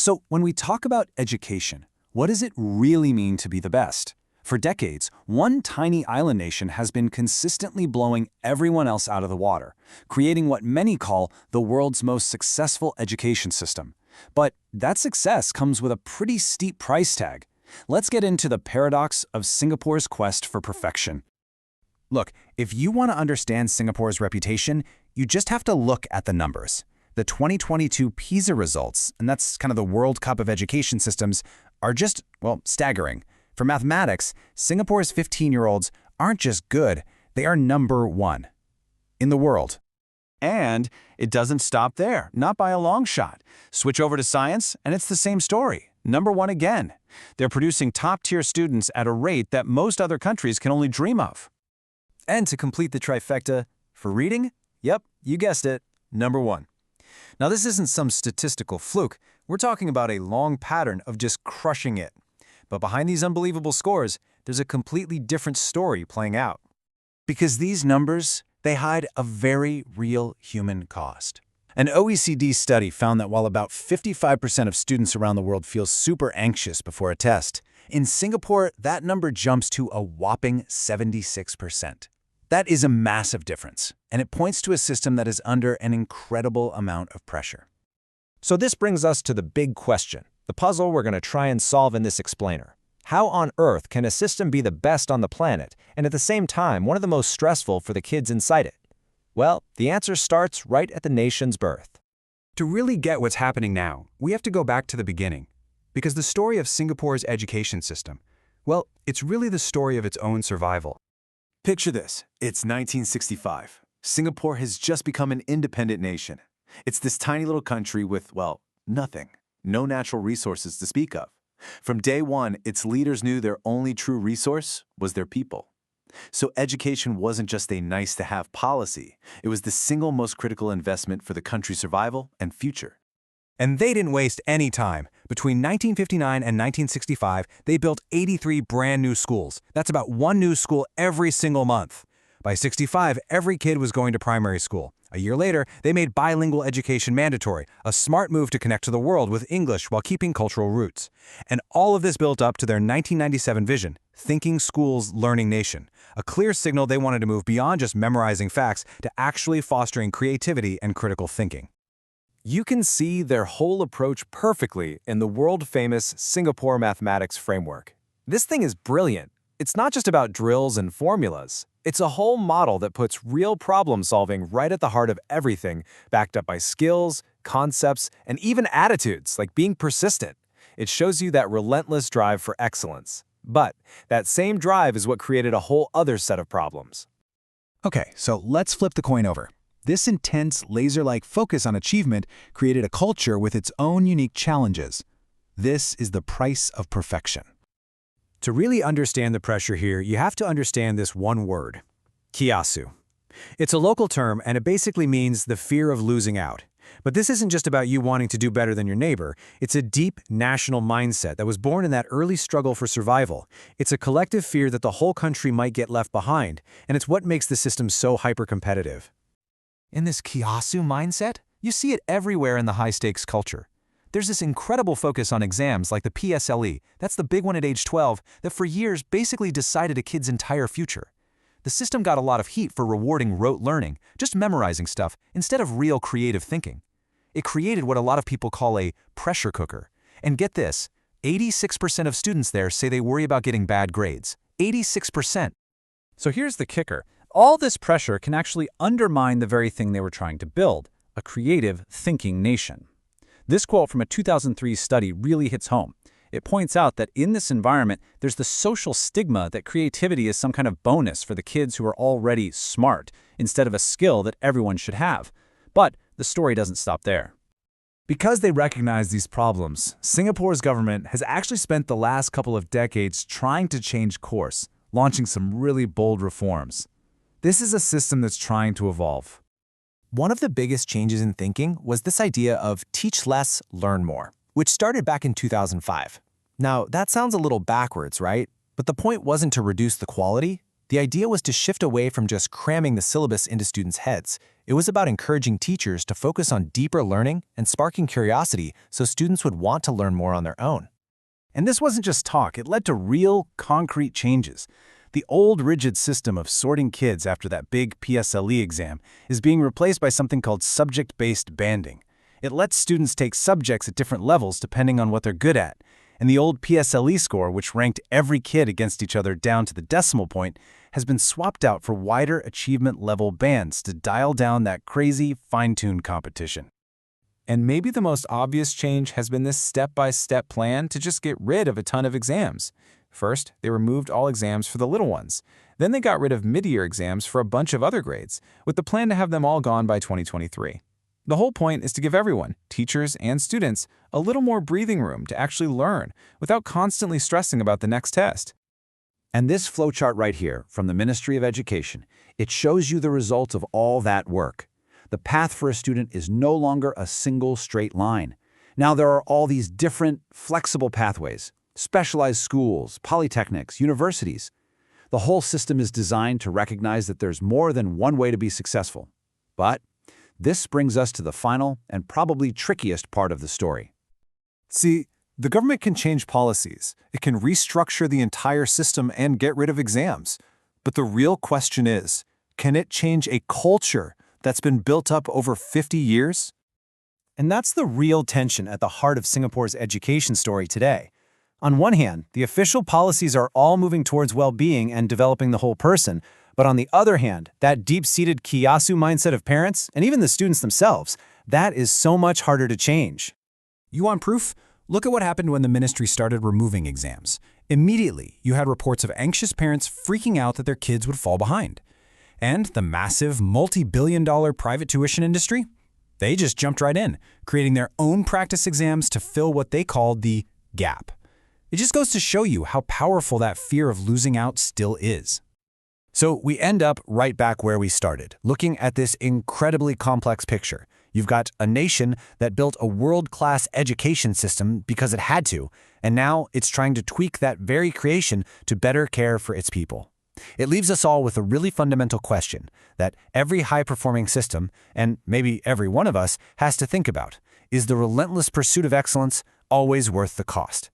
So when we talk about education, what does it really mean to be the best? For decades, one tiny island nation has been consistently blowing everyone else out of the water, creating what many call the world's most successful education system. But that success comes with a pretty steep price tag. Let's get into the paradox of Singapore's quest for perfection. Look, if you want to understand Singapore's reputation, you just have to look at the numbers. The 2022 PISA results, and that's kind of the World Cup of education systems, are just, well, staggering. For mathematics, Singapore's 15-year-olds aren't just good, they are #1 in the world. And it doesn't stop there, not by a long shot. Switch over to science, and it's the same story. #1 again. They're producing top-tier students at a rate that most other countries can only dream of. And to complete the trifecta, for reading, yep, you guessed it, #1. Now this isn't some statistical fluke, we're talking about a long pattern of just crushing it. But behind these unbelievable scores, there's a completely different story playing out. Because these numbers, they hide a very real human cost. An OECD study found that while about 55% of students around the world feel super anxious before a test, in Singapore, that number jumps to a whopping 76%. That is a massive difference, and it points to a system that is under an incredible amount of pressure. So this brings us to the big question, the puzzle we're going to try and solve in this explainer. How on earth can a system be the best on the planet and at the same time one of the most stressful for the kids inside it? Well, the answer starts right at the nation's birth. To really get what's happening now, we have to go back to the beginning. Because the story of Singapore's education system, well, it's really the story of its own survival. Picture this. It's 1965. Singapore has just become an independent nation. It's this tiny little country with, well, nothing. No natural resources to speak of. From day one, its leaders knew their only true resource was their people. So education wasn't just a nice-to-have policy. It was the single most critical investment for the country's survival and future. And they didn't waste any time. Between 1959 and 1965, they built 83 brand new schools. That's about one new school every single month. By 65, every kid was going to primary school. A year later, they made bilingual education mandatory, a smart move to connect to the world with English while keeping cultural roots. And all of this built up to their 1997 vision, Thinking Schools, Learning Nation, a clear signal they wanted to move beyond just memorizing facts to actually fostering creativity and critical thinking. You can see their whole approach perfectly in the world-famous Singapore mathematics framework. This thing is brilliant. It's not just about drills and formulas. It's a whole model that puts real problem-solving right at the heart of everything, backed up by skills, concepts, and even attitudes, like being persistent. It shows you that relentless drive for excellence. But that same drive is what created a whole other set of problems. Okay, so let's flip the coin over. This intense, laser-like focus on achievement created a culture with its own unique challenges. This is the price of perfection. To really understand the pressure here, you have to understand this one word, kiasu. It's a local term, and it basically means the fear of losing out. But this isn't just about you wanting to do better than your neighbor. It's a deep national mindset that was born in that early struggle for survival. It's a collective fear that the whole country might get left behind, and it's what makes the system so hyper-competitive. In this kiasu mindset, you see it everywhere in the high-stakes culture. There's this incredible focus on exams like the PSLE, that's the big one at age 12, that for years basically decided a kid's entire future. The system got a lot of heat for rewarding rote learning, just memorizing stuff, instead of real creative thinking. It created what a lot of people call a pressure cooker. And get this, 86% of students there say they worry about getting bad grades. 86%. So here's the kicker. All this pressure can actually undermine the very thing they were trying to build, a creative, thinking nation. This quote from a 2003 study really hits home. It points out that in this environment, there's the social stigma that creativity is some kind of bonus for the kids who are already smart, instead of a skill that everyone should have. But the story doesn't stop there. Because they recognize these problems, Singapore's government has actually spent the last couple of decades trying to change course, launching some really bold reforms. This is a system that's trying to evolve. One of the biggest changes in thinking was this idea of teach less, learn more, which started back in 2005. Now, that sounds a little backwards, right? But the point wasn't to reduce the quality. The idea was to shift away from just cramming the syllabus into students' heads. It was about encouraging teachers to focus on deeper learning and sparking curiosity so students would want to learn more on their own. And this wasn't just talk, it led to real, concrete changes. The old rigid system of sorting kids after that big PSLE exam is being replaced by something called subject-based banding. It lets students take subjects at different levels depending on what they're good at. And the old PSLE score, which ranked every kid against each other down to the decimal point, has been swapped out for wider achievement level bands to dial down that crazy, fine-tuned competition. And maybe the most obvious change has been this step-by-step plan to just get rid of a ton of exams. First, they removed all exams for the little ones. Then they got rid of mid-year exams for a bunch of other grades, with the plan to have them all gone by 2023. The whole point is to give everyone, teachers and students, a little more breathing room to actually learn without constantly stressing about the next test. And this flowchart right here from the Ministry of Education, it shows you the results of all that work. The path for a student is no longer a single straight line. Now there are all these different, flexible pathways, specialized schools, polytechnics, universities. The whole system is designed to recognize that there's more than one way to be successful. But this brings us to the final and probably trickiest part of the story. See, the government can change policies. It can restructure the entire system and get rid of exams. But the real question is, can it change a culture that's been built up over 50 years? And that's the real tension at the heart of Singapore's education story today. On one hand, the official policies are all moving towards well-being and developing the whole person. But on the other hand, that deep-seated kiasu mindset of parents, and even the students themselves, that is so much harder to change. You want proof? Look at what happened when the ministry started removing exams. Immediately, you had reports of anxious parents freaking out that their kids would fall behind. And the massive, multi-billion-dollar private tuition industry? They just jumped right in, creating their own practice exams to fill what they called the gap. It just goes to show you how powerful that fear of losing out still is. So we end up right back where we started, looking at this incredibly complex picture. You've got a nation that built a world-class education system because it had to, and now it's trying to tweak that very creation to better care for its people. It leaves us all with a really fundamental question that every high-performing system, and maybe every one of us, has to think about. Is the relentless pursuit of excellence always worth the cost?